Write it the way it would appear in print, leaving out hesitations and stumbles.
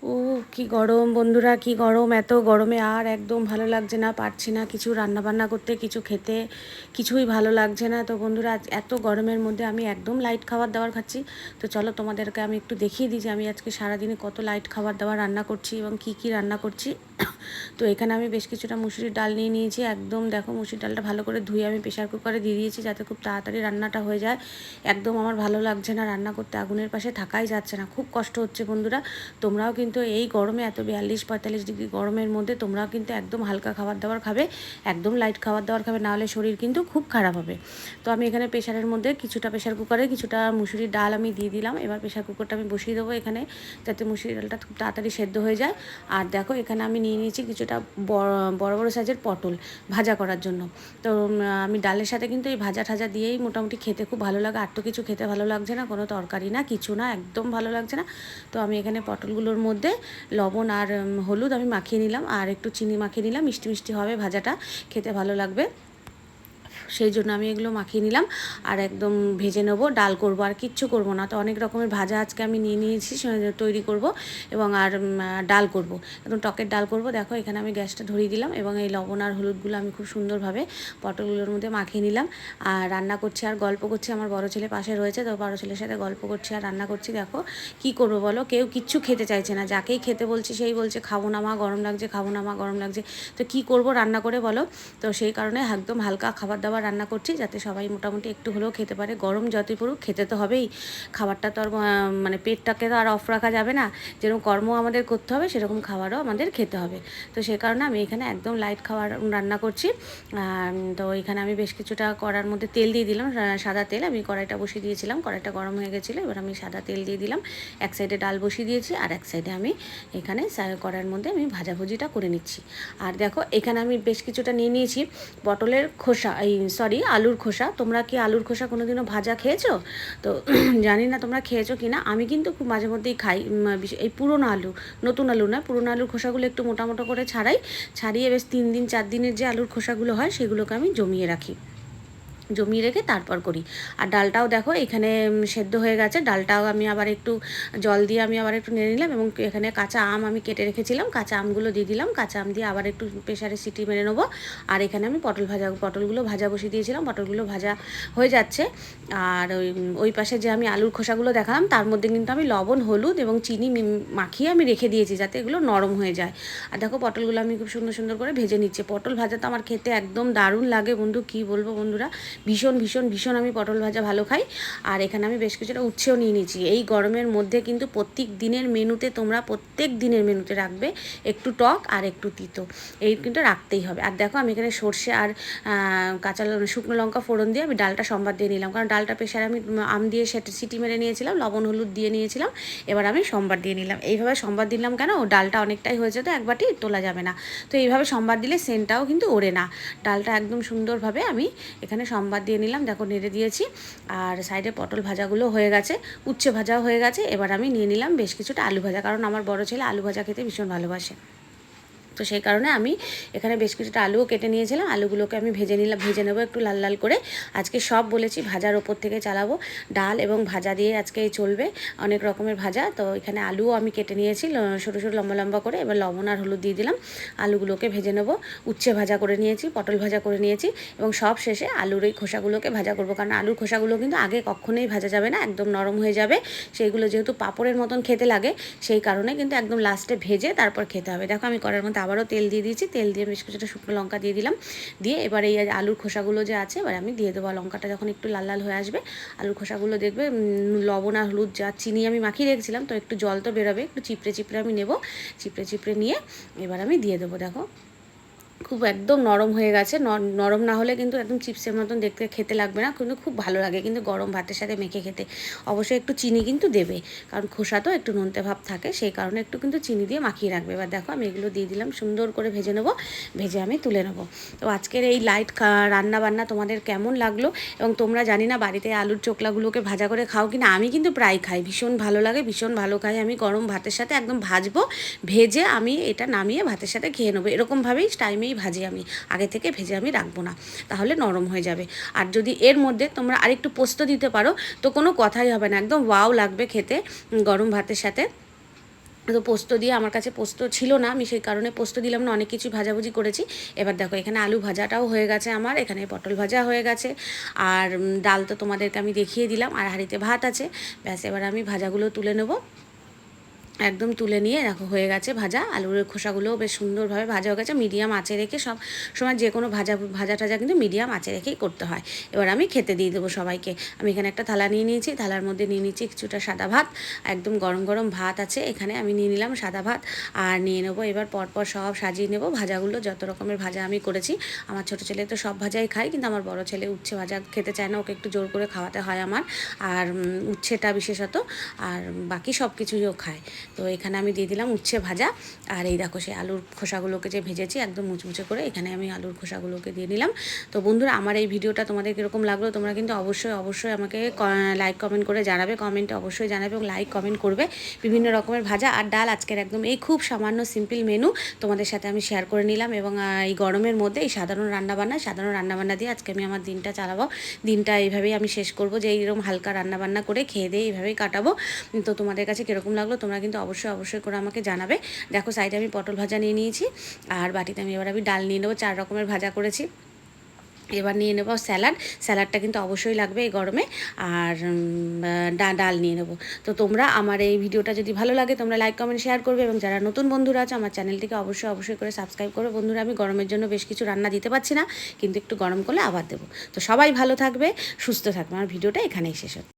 ও কি গরম বন্ধুরা, কি গরম! এত গরমে আর একদম ভালো লাগছে না, পারছি না কিছু রান্না বান্না করতে, কিছু খেতে, কিছুই ভালো লাগছে না। তো বন্ধুরা, আজ এত গরমের মধ্যে আমি একদম লাইট খাবার দাবার খাচ্ছি। তো চলো তোমাদেরকে আমি একটু দেখিয়ে দিই যে আমি আজকে সারাদিনে কত লাইট খাবার দাবার রান্না করছি এবং কি কি রান্না করছি। তো এখানে আমি বেশ কিছুটা মুসুরির ডাল নিয়ে নিয়েছি। একদম দেখো, মুসুরির ডালটা ভালো করে ধুয়ে আমি প্রেশার কুকারে দিয়ে দিয়েছি যাতে খুব তাড়াতাড়ি রান্নাটা হয়ে যায়। একদম আমার ভালো লাগছে না রান্না করতে, আগুনের পাশে থাকাই যাচ্ছে না, খুব কষ্ট হচ্ছে বন্ধুরা। তোমরাও কিন্তু এই গরমে, এত 42-45 ডিগ্রি গরমের মধ্যে তোমরাও কিন্তু একদম হালকা খাবার দাবার খাবে, একদম লাইট খাবার দাবার খাবে, নাহলে শরীর কিন্তু খুব খারাপ হবে। তো আমি এখানে প্রেশারের মধ্যে কিছুটা, প্রেশার কুকারে কিছুটা মুসুরির ডাল আমি দিয়ে দিলাম। এবার প্রেশার কুকারটা আমি বসিয়ে দেবো এখানে, যাতে মুসুরির ডালটা খুব তাড়াতাড়ি সেদ্ধ হয়ে যায়। আর দেখো, এখানে আমি নিয়ে নিয়েছি কিছুটা বড় বড় সাইজের পটল ভাজা করার জন্য। তো আমি ডালের সাথে কিন্তু এই ভাজা ঠাজা দিয়েই মোটামুটি খেতে খুব ভালো লাগে। আর তো কিছু খেতে ভালো লাগছে না, কোনো তরকারি না, কিছু না, একদম ভালো লাগছে না। তো আমি এখানে পটলগুলোর মধ্যে লবণ আর হলুদ আমি মাখিয়ে নিলাম, আর একটু চিনি মাখিয়ে নিলাম, মিষ্টি মিষ্টি হবে ভাজাটা, খেতে ভালো লাগবে। সেই জন্য আমি এগুলো মাখিয়ে নিলাম আর একদম ভেজে নেবো। ডাল করব, আর কিচ্ছু করব না। তো অনেক রকমের ভাজা আজকে আমি নিয়ে নিয়েছি, তৈরি করব এবং আর ডাল করব, একদম টকের ডাল করব। দেখো, এখানে আমি গ্যাসটা ধরিয়ে দিলাম এবং এই লবণ আর হলুদগুলো আমি খুব সুন্দরভাবে পটলগুলোর মধ্যে মাখিয়ে নিলাম। আর রান্না করছি আর গল্প করছি, আমার বড় ছেলে পাশে রয়েছে, তো বড় ছেলের সাথে গল্প করছি আর রান্না করছি। দেখো কি করব বলো, কেউ কিচ্ছু খেতে চাইছে না, যাকেই খেতে বলছি সেই বলছে খাবো না মা, গরম লাগছে, খাবো না মা, গরম লাগছে। তো কি করব রান্না করে বলো? তো সেই কারণে একদম হালকা খাবার দাবার রান্না করছি, যাতে সবাই মোটামুটি একটু হলেও খেতে পারে। গরম যতই পড়ুক, খেতে তো হবেই। খাবারটা তো আর মানে পেটটাকে তো আর অফ রাখা যাবে না। যেরকম কর্ম আমাদের করতে হবে, সেরকম খাবারও আমাদের খেতে হবে। তো সে কারণে আমি এখানে একদম লাইট খাবার রান্না করছি। তো এখানে আমি বেশ কিছুটা কড়ার মধ্যে তেল দিয়ে দিলাম, সাদা তেল। আমি কড়াইটা বসিয়ে দিয়েছিলাম, কড়াইটা গরম হয়ে গেছিলো, এবার আমি সাদা তেল দিয়ে দিলাম। এক সাইডে ডাল বসিয়ে দিয়েছি, আর এক সাইডে আমি এখানে কড়াইয়ের মধ্যে আমি ভাজাভুজিটা করে নিচ্ছি। আর দেখো, এখানে আমি বেশ কিছুটা নিয়ে নিয়েছি পটলের খোসা, সরি, আলুর খোসা। তোমরা কি আলুর খোসা কোনোদিনও ভাজা খেয়েছো? তো জানি না তোমরা খেয়েছো কি না, আমি কিন্তু খুব মাঝে মধ্যেই খাই। এই পুরনো আলু, নতুন আলু না, পুরনো আলুর খোসাগুলো একটু মোটা মোটা করে ছাড়িয়ে বেশ 3 দিন 4 দিনের যে আলুর খোসাগুলো হয়, সেগুলোকে আমি জমিয়ে রেখে তারপর করি। আর ডালটাও দেখো এখানে সেদ্ধ হয়ে গেছে। ডালটাও আমি আবার একটু জল দিয়ে আমি আবার একটু নেড়ে নিলাম, এবং এখানে কাঁচা আম আমি কেটে রেখেছিলাম, কাঁচা আমগুলো দিয়ে দিলাম। কাঁচা আম দিয়ে আবার একটু প্রেশারে সিটি মেরে নেবো। আর এখানে আমি পটলগুলো ভাজা বসিয়ে দিয়েছিলাম, পটলগুলো ভাজা হয়ে যাচ্ছে। আর ওই পাশে যে আমি আলুর খোসাগুলো দেখালাম, তার মধ্যে কিন্তু আমি লবণ, হলুদ এবং চিনি মাখিয়ে আমি রেখে দিয়েছি, যাতে এগুলো নরম হয়ে যায়। আর দেখো, পটলগুলো আমি খুব সুন্দর সুন্দর করে ভেজে নিচ্ছি। পটল ভাজা তো আমার খেতে একদম দারুণ লাগে বন্ধু, কী বলবো বন্ধুরা, ভীষণ ভীষণ ভীষণ আমি পটল ভাজা ভালো খাই। আর এখানে আমি বেশ কিছুটা উচ্ছেও নিয়ে নিয়েছি। এই গরমের মধ্যে কিন্তু প্রত্যেক দিনের মেনুতে, তোমরা প্রত্যেক দিনের মেনুতে রাখবে একটু টক আর একটু তিতো, এই কিন্তু রাখতেই হবে। আর দেখো, আমি এখানে সর্ষে আর শুকনো লঙ্কা ফোড়ন দিয়ে আমি ডালটা সম্বাদ দিয়ে নিলাম, কারণ ডালটা প্রেশারে আমি আম দিয়ে সেটা সিটি মেরে নিয়েছিলাম, লবণ হলুদ দিয়ে নিয়েছিলাম। এবার আমি সম্বাদ দিয়ে নিলাম। এইভাবে সম্বাদ দিলাম কেন, ডালটা অনেকটাই হয়েছে, তো এক বাটি তোলা যাবে না। তো এইভাবে সম্বাদ দিলে সেন্টটাও কিন্তু ওড়ে না। ডালটা একদম সুন্দরভাবে আমি এখানে সম্বাদ দিয়ে নিলাম। দেখো, নেড়ে দিয়েছি। আর সাইডে পটল ভাজাগুলো হয়ে গেছে, উচ্ছে ভাজাও হয়ে গেছে। এবার আমি নিয়ে নিলাম বেশ কিছুটা আলু ভাজা, কারণ আমার বড় ছেলে আলু ভাজা খেতে ভীষণ ভালোবাসে। তো সেই কারণে আমি এখানে বেশ কিছুটা আলুও কেটে নিয়েছিলাম। আলুগুলোকে আমি ভেজে নেবো একটু লাল লাল করে। আজকে সব বলেছি ভাজার ওপর থেকে চালাবো, ডাল এবং ভাজা দিয়ে আজকে চলবে, অনেক রকমের ভাজা। তো এখানে আলুও আমি কেটে নিয়েছি ছোটো ছোটো লম্বা লম্বা করে। এবার লবণ আর হলুদ দিয়ে দিলাম, আলুগুলোকে ভেজে নেবো। উচ্ছে ভাজা করে নিয়েছি, পটল ভাজা করে নিয়েছি, এবং সব শেষে আলুর এই খোসাগুলোকে ভাজা করবো, কারণ আলুর খোসাগুলো কিন্তু আগে কখনোই ভাজা যাবে না, একদম নরম হয়ে যাবে। সেইগুলো যেহেতু পাঁপড়ের মতন খেতে লাগে, সেই কারণে কিন্তু একদম লাস্টে ভেজে তারপর খেতে হবে। দেখো, আমি কড়াইয়ের মধ্যে আবারও তেল দিয়ে দিয়েছি, তেল দিয়ে বেশ কিছুটা শুকনো লঙ্কা দিয়ে দিলাম। দিয়ে এবার এই আলুর খোসাগুলো যে আছে, এবার আমি দিয়ে দেবো। লঙ্কাটা যখন একটু লাল লাল হয়ে আসবে, আলুর খোসাগুলো দেখবে লবণ আর হলুদ যা চিনি আমি মাখিয়ে রেখেছিলাম, তো একটু জল তো বেরোবে, একটু চিপড়ে চিপড়ে আমি নেবো। চিপড়ে চিপড়ে নিয়ে এবার আমি দিয়ে দেবো। দেখো, খুব একদম নরম হয়ে গেছে। নরম না হলে কিন্তু একদম চিপসের মতন দেখতে খেতে লাগবে না, কিন্তু খুব ভালো লাগে কিন্তু গরম ভাতের সাথে মেখে খেতে। অবশ্যই একটু চিনি কিন্তু দেবে, কারণ খোসা তো একটু নোনতে ভাব থাকে, সেই কারণে একটু কিন্তু চিনি দিয়ে মাখিয়ে রাখবে। এবার দেখো, আমি এগুলো দিয়ে দিলাম, সুন্দর করে ভেজে নেবো, ভেজে আমি তুলে নেবো। তো আজকের এই লাইট রান্না বান্না তোমাদের কেমন লাগলো, এবং তোমরা জানি না বাড়িতে আলুর চোকলাগুলোকে ভাজা করে খাও কিনা, আমি কিন্তু প্রায় খাই, ভীষণ ভালো লাগে, ভীষণ ভালো খাই আমি। গরম ভাতের সাথে একদম ভাজবো, ভেজে আমি এটা নামিয়ে ভাতের সাথে খেয়ে নেবো। এরকমভাবেই টাইমেই ভাজি আমি, আগে থেকে ভেজে আমি রাখবো না, তাহলে নরম হয়ে যাবে। আর যদি এর মধ্যে তোমরা আরেকটু পোস্ত দিতে পারো, তো কোনো কথাই হবে না, একদম ওয়াও লাগবে খেতে গরম ভাতের সাথে। তো পোস্ত দিয়ে আমার কাছে পোস্ত ছিল না, আমি সেই কারণে পোস্ত দিলাম না, অনেক কিছু ভাজাভুজি করেছি। এবার দেখো এখানে আলু ভাজাটাও হয়ে গেছে আমার, এখানে পটল ভাজা হয়ে গেছে, আর ডাল তো তোমাদেরকে আমি দেখিয়ে দিলাম, আর হাঁড়িতে ভাত আছে। ব্যাস এবার আমি ভাজাগুলো তুলে নেবো, একদম তুলে নিয়ে দেখো হয়ে গেছে ভাজা। আলুর খোসাগুলোও বেশ সুন্দরভাবে ভাজা হয়ে গেছে। মিডিয়াম আঁচে রেখে সব সময় যে কোনো ভাজা টাজা কিন্তু মিডিয়াম আঁচে রেখেই করতে হয়। এবার আমি খেতে দিয়ে দেবো সবাইকে। আমি এখানে একটা থালা নিয়ে নিয়েছি, থালার মধ্যে নিয়ে নিচ্ছি কিছুটা সাদা ভাত, একদম গরম গরম ভাত আছে এখানে, আমি নিয়ে নিলাম সাদা ভাত। আর নিয়ে নেবো এবার পরপর সব সাজিয়ে নেবো ভাজাগুলো, যত রকমের ভাজা আমি করেছি। আমার ছোটো ছেলে তো সব ভাজাই খায়, কিন্তু আমার বড় ছেলে উচ্ছে ভাজা খেতে চায় না, ওকে একটু জোর করে খাওয়াতে হয় আমার, আর উচ্ছেটা বিশেষত, আর বাকি সব কিছুইও খায়। তো এখানে আমি দিয়ে দিলাম উচ্ছে ভাজা, আর এই দেখো সেই আলুর খোসাগুলোকে যে ভেজেছি একদম মুচমুচে করে, এখানে আমি আলুর খোসাগুলোকে দিয়ে নিলাম। তো বন্ধুরা আমার এই ভিডিওটা তোমাদের কীরকম লাগলো তোমরা কিন্তু অবশ্যই আমাকে লাইক কমেন্ট করে জানাবে, কমেন্টে অবশ্যই জানাবে এবং লাইক কমেন্ট করবে। বিভিন্ন রকমের ভাজা আর ডাল আজকের একদম এই খুব সামান্য সিম্পল মেনু তোমাদের সাথে আমি শেয়ার করে নিলাম, এবং এই গরমের মধ্যে এই সাধারণ রান্নাবান্না দিয়ে আজকে আমি আমার দিনটা চালাবো। দিনটা এইভাবেই আমি শেষ করবো, যে এইরকম হালকা রান্নাবান্না করে খেয়ে দিয়ে এইভাবেই কাটাবো। তো তোমাদের কাছে কীরকম লাগলো তোমরা কিন্তু অবশ্যই করে আমাকে জানাবে। দেখো সাইডে আমি পটল ভাজা নিয়ে নিয়েছি, আর বাটিতে আমি এবার ডাল নিয়ে নেবো, 4 রকমের ভাজা করেছি। এবার নিয়ে নেবো স্যালাডটা কিন্তু অবশ্যই লাগবে এই গরমে, আর ডাল নিয়ে নেবো। তো তোমরা আমার এই ভিডিওটা যদি ভালো লাগে তোমরা লাইক কমেন্ট শেয়ার করবে, এবং যারা নতুন বন্ধুরা আছে আমার চ্যানেলটিকে অবশ্যই করে সাবস্ক্রাইব করবে। বন্ধুরা আমি গরমের জন্য বেশ কিছু রান্না দিতে পারছি না, কিন্তু একটু গরম করলে আবার দেবো। তো সবাই ভালো থাকবে, সুস্থ থাকবে। আমার ভিডিওটা এখানেই শেষ হচ্ছে।